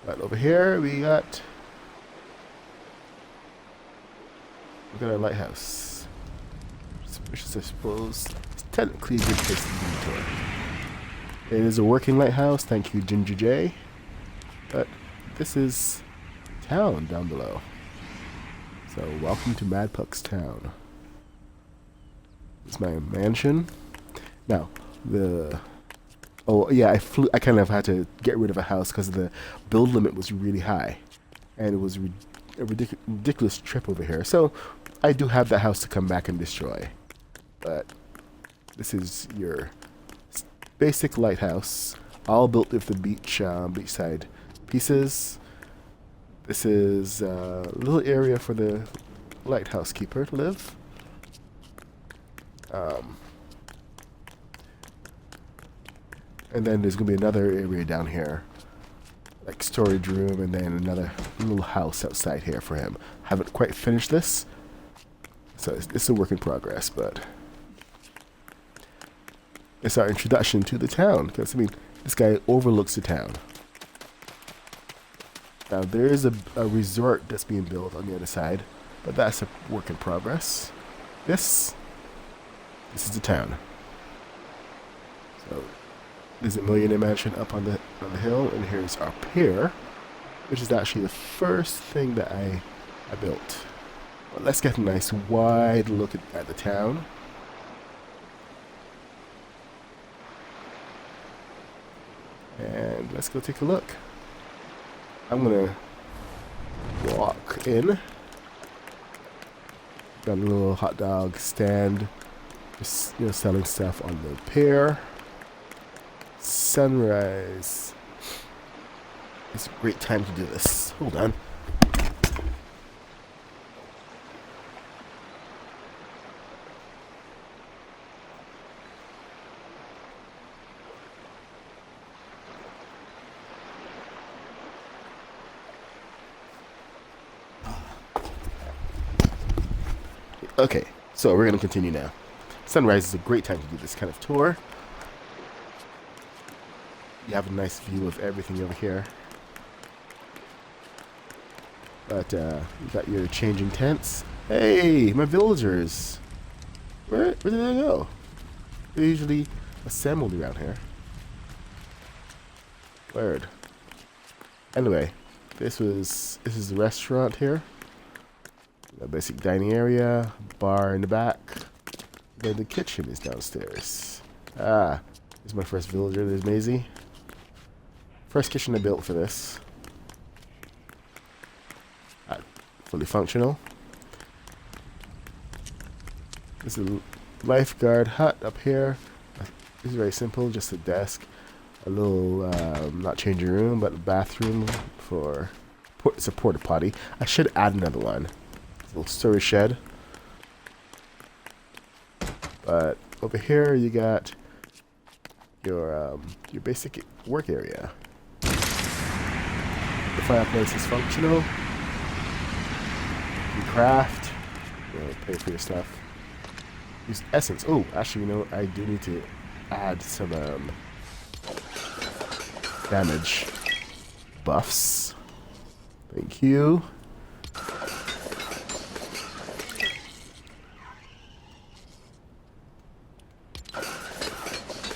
But over here we got a lighthouse, which is, I suppose, it's technically a good place to be to it. It is a working lighthouse, thank you, Ginger J. But this is town down below. So welcome to Mad Puck's town. It's my mansion. Now, oh yeah, I kind of had to get rid of a house because the build limit was really high, and it was a ridiculous trip over here. So I do have that house to come back and destroy. But this is your basic lighthouse, all built with the beachside pieces. This is a little area for the lighthouse keeper to live. And then there's gonna be another area down here, like storage room, and then another little house outside here for him. Haven't quite finished this, so it's a work in progress, but it's our introduction to the town, because I mean, this guy overlooks the town. Now there is a resort that's being built on the other side, but that's a work in progress. This is the town. So there's a Millionaire mansion up on the hill, and here's our pier, which is actually the first thing that I built. But let's get a nice wide look at the town. And let's go take a look. I'm gonna walk in. Got a little hot dog stand, just selling stuff on the pier. Sunrise. It's a great time to do this. Hold on. Okay, so we're going to continue now. Sunrise is a great time to do this kind of tour. You have a nice view of everything over here. But you got your changing tents. Hey, my villagers! Where did they go? They're usually assembled around here. Weird. Anyway, this is the restaurant here. A basic dining area, bar in the back. Then the kitchen is downstairs. Here's my first villager. There's Maisie. First kitchen I built for this. Fully functional. This is a lifeguard hut up here. This is very simple, just a desk, a little not changing room, but a bathroom for it's a porta potty. I should add another one. It's a little storage shed. But over here you got your basic work area. The fireplace is functional. You craft. Pay for your stuff. Use essence. Oh, actually, I do need to add some damage buffs. Thank you.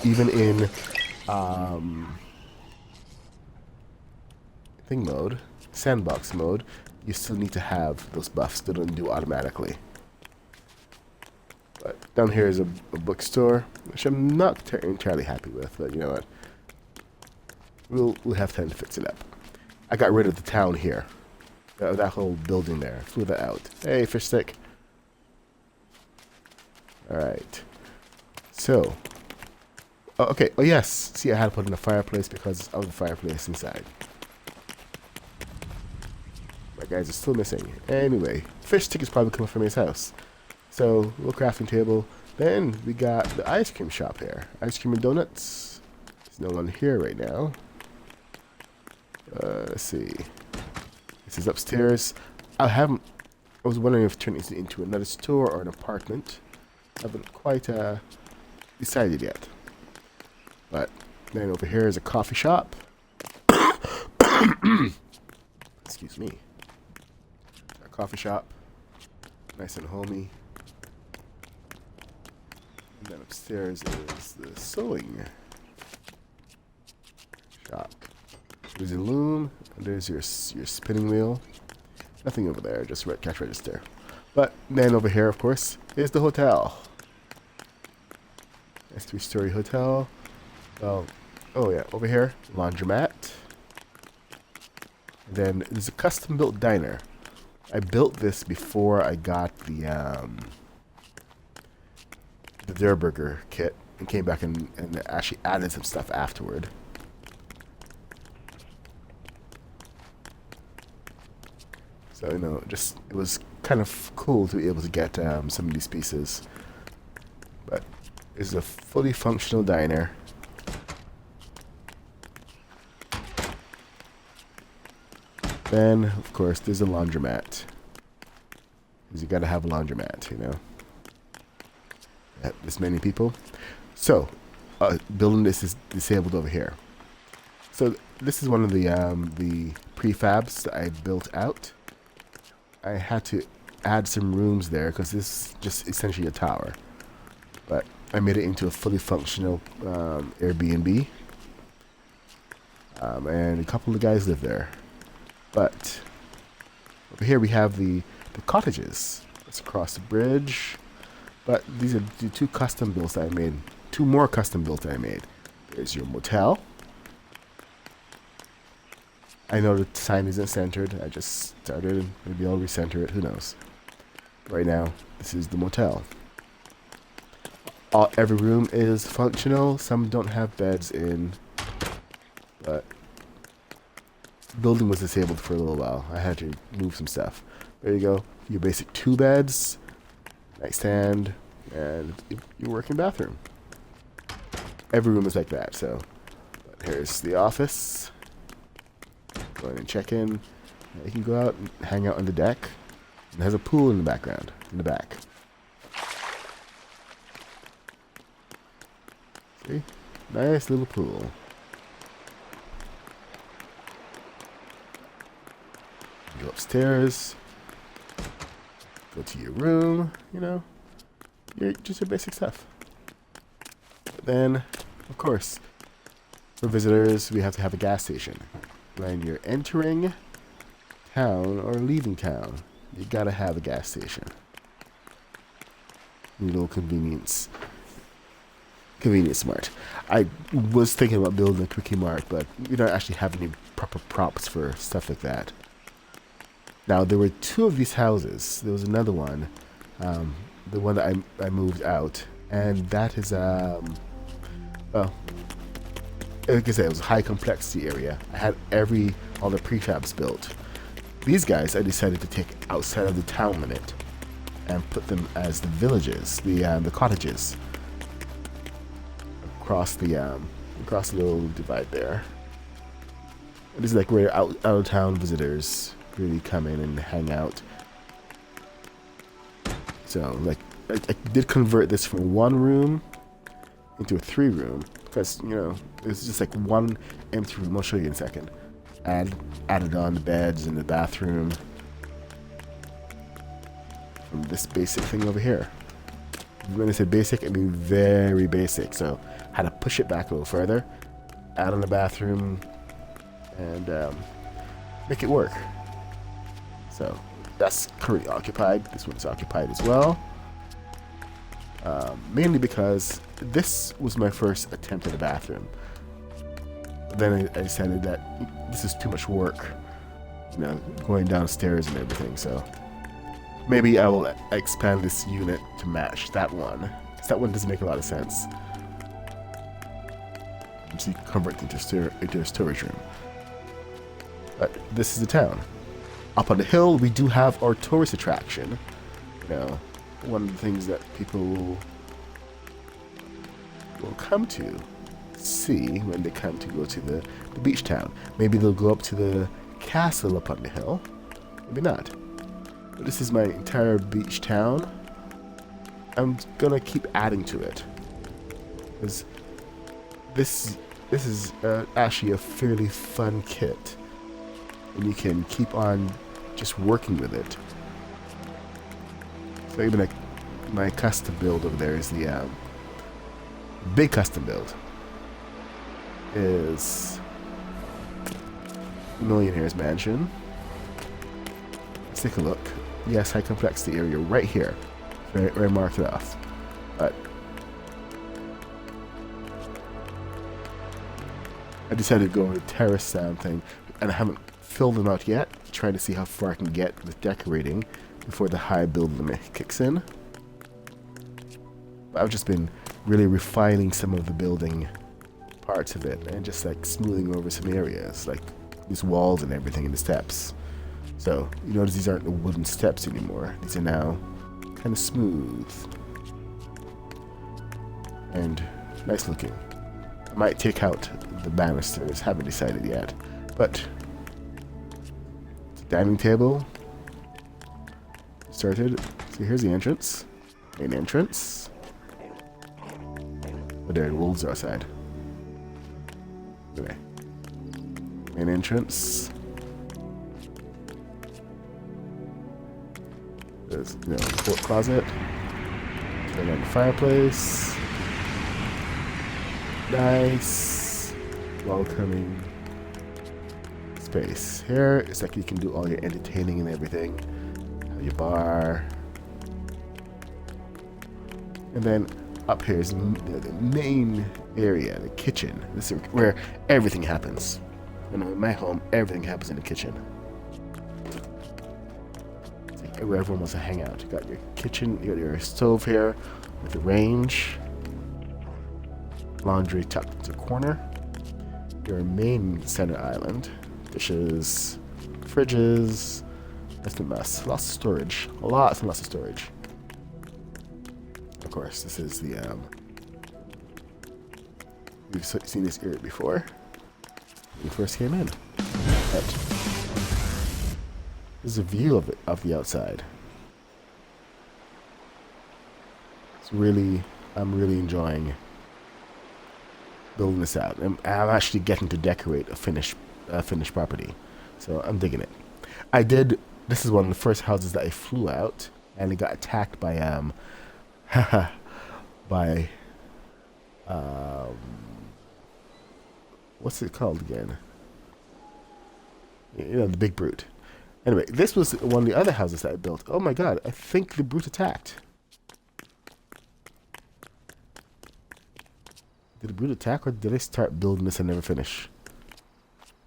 Even in sandbox mode, you still need to have those buffs. They don't do automatically. But down here is a bookstore, which I'm not entirely happy with, but you know what? We'll have time to fix it up. I got rid of the town here. That whole building there. Flew that out. Hey, fish stick. Alright. So. Oh, okay. Oh, yes. See, I had to put in a fireplace because of the fireplace inside. My guys are still missing. Anyway, fish stick is probably coming from his house. So, little crafting table. Then we got the ice cream shop here. Ice cream and donuts. There's no one here right now. Let's see. This is upstairs. I was wondering if turning this into another store or an apartment. I haven't quite decided yet. But then over here is a coffee shop. Excuse me. A coffee shop. Nice and homey. And then upstairs is the sewing shop. There's a loom. And there's your spinning wheel. Nothing over there, just cash register. But then over here, of course, is the hotel. Nice 3-story hotel. Well, oh yeah, over here, laundromat. And then there's a custom-built diner. I built this before I got the Der Burger kit and came back and actually added some stuff afterward. So, you know, just it was kind of cool to be able to get some of these pieces. But it's a fully functional diner. Then, of course, there's a laundromat. Because you gotta have a laundromat, you know. This many people. So, building this is disabled over here. So, this is one of the prefabs that I built out. I had to add some rooms there because this is just essentially a tower. But I made it into a fully functional Airbnb. And a couple of guys live there. But over here we have the cottages. It's across the bridge. But these are the 2 custom builds that I made. 2 more custom builds that I made. There's your motel. I know the sign isn't centered. I just started. Maybe I'll recenter it. Who knows? Right now, this is the motel. Every room is functional. Some don't have beds in. But the building was disabled for a little while. I had to move some stuff. There you go. Your basic 2 beds, nightstand, and your working bathroom. Every room is like that. So here's the office. Go in and check in. You can go out and hang out on the deck. It has a pool in the background, in the back. See? Nice little pool. Go upstairs. Go to your room, you know. Just your basic stuff. But then, of course, for visitors, we have to have a gas station. When you're entering town or leaving town, you gotta have a gas station. Little convenience mart. I was thinking about building a quickie mart, but we don't actually have any proper props for stuff like that. Now there were 2 of these houses. There was another one, the one that I moved out, and that is well, like I said, it was a high complexity area. I had all the prefabs built. These guys I decided to take outside of the town limit and put them as the villages, the cottages across the little divide there. And this is like where out of town visitors really come in and hang out. So like I did convert this from 1 room into a 3-room. Because, you know, it's just like 1 empty room. I'll show you in a second. Added on the beds in the bathroom. From this basic thing over here. When I say basic, I mean very basic. So, I had to push it back a little further. Add on the bathroom. And make it work. So, that's currently occupied. This one's occupied as well. Mainly because this was my first attempt at a bathroom. Then I decided that this is too much work, you know, going downstairs and everything. So maybe I will expand this unit to match that one. Because that one doesn't make a lot of sense. So you can convert it into a storage room. But this is the town. Up on the hill, we do have our tourist attraction. You know, one of the things that people will come to see when they come to go to the beach town. Maybe they'll go up to the castle up on the hill. Maybe not. But this is my entire beach town. I'm gonna keep adding to it. Because this is actually a fairly fun kit. and you can keep on just working with it. So even like my custom build over there is the big custom build is Millionaire's mansion. Let's take a look. Yes, high complexity area right here. Very marked it off. But I decided to go with a terrace sound thing, and I haven't filled them out yet. Trying to see how far I can get with decorating before the high build limit kicks in. But I've just been really refining some of the building parts of it and just like smoothing over some areas, like these walls and everything and the steps. So you notice these aren't the wooden steps anymore. These are now kind of smooth and nice looking. I might take out the banisters, haven't decided yet, but it's a dining table started. So here's the entrance, main entrance. Oh, there, the wolves are outside. Okay, main entrance. There's, coat closet. Turn on the fireplace. Nice, welcoming space. Here it's like you can do all your entertaining and everything. Have your bar, and then up here is the main area, the kitchen. This is where everything happens. In my home, everything happens in the kitchen. Where everyone wants to hang out. You got your kitchen, you got your stove here with the range, laundry tucked into the corner, your main center island, dishes, fridges. That's the mess. Lots of storage. Lots and lots of storage. Of course, this is the we've seen this area before when we first came in. But there's a view of the outside. I'm really enjoying building this out. I'm actually getting to decorate a finished property, so I'm digging it. This is one of the first houses that I flew out, and it got attacked by what's it called again? The big brute. Anyway, this was one of the other houses that I built. Oh my god, I think the brute attacked. Did the brute attack, or did I start building this and never finish?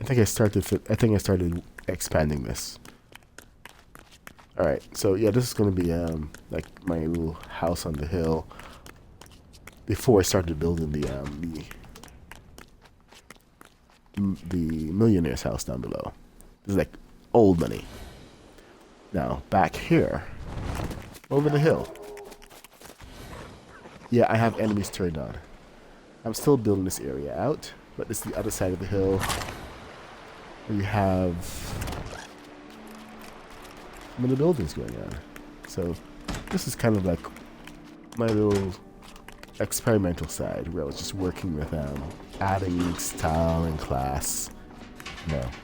I think I started expanding this. Alright, so yeah, this is going to be like my little house on the hill before I started building the Millionaire's house down below. This is like old money. Now, back here, over the hill. Yeah, I have enemies turned on. I'm still building this area out, but this is the other side of the hill where you have some of the buildings going on. So, this is kind of like my little experimental side where I was just working with adding style and class.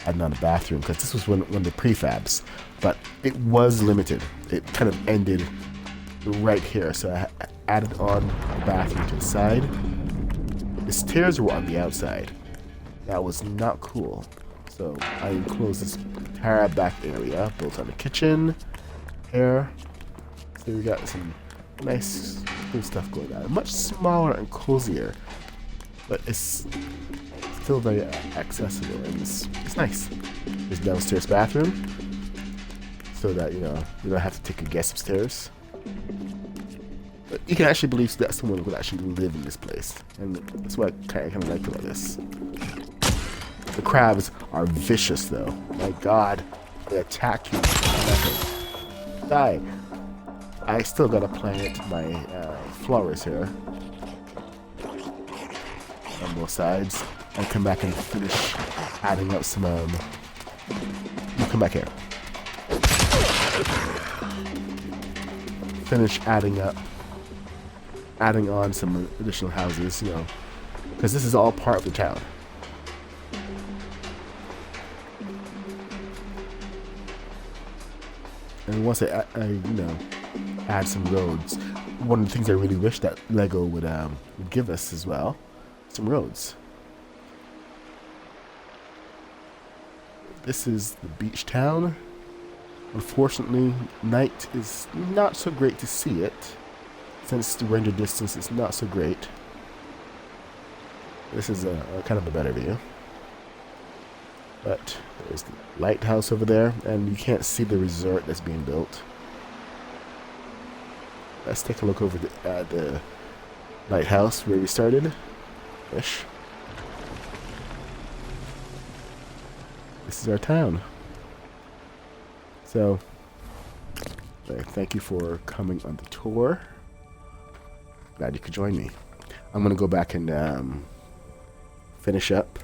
Adding on a bathroom, because this was one of the prefabs, but it was limited. It kind of ended right here, so I added on a bathroom to the side. The stairs were on the outside. That was not cool, so I enclosed this entire back area, built on the kitchen here. So we got some nice cool stuff going on. Much smaller and cozier, but it's still very accessible, and it's nice. There's downstairs bathroom, so that you don't have to take your guests upstairs. But you can actually believe that someone would actually live in this place, and that's what I kind of like about this. The crabs are vicious, though. My God, they attack you. Die. I still gotta plant my flowers here on both sides. And come back and finish adding up some, come back here. Finish adding on some additional houses, because this is all part of the town. And once I add some roads, one of the things I really wish that Lego would give us as well, some roads. This is the beach town. Unfortunately, night is not so great to see it. Since the render distance is not so great. This is a kind of a better view. But there's the lighthouse over there, and you can't see the resort that's being built. Let's take a look over at the lighthouse where we started. Ish. This is our town. So, thank you for coming on the tour. Glad you could join me. I'm gonna go back and finish up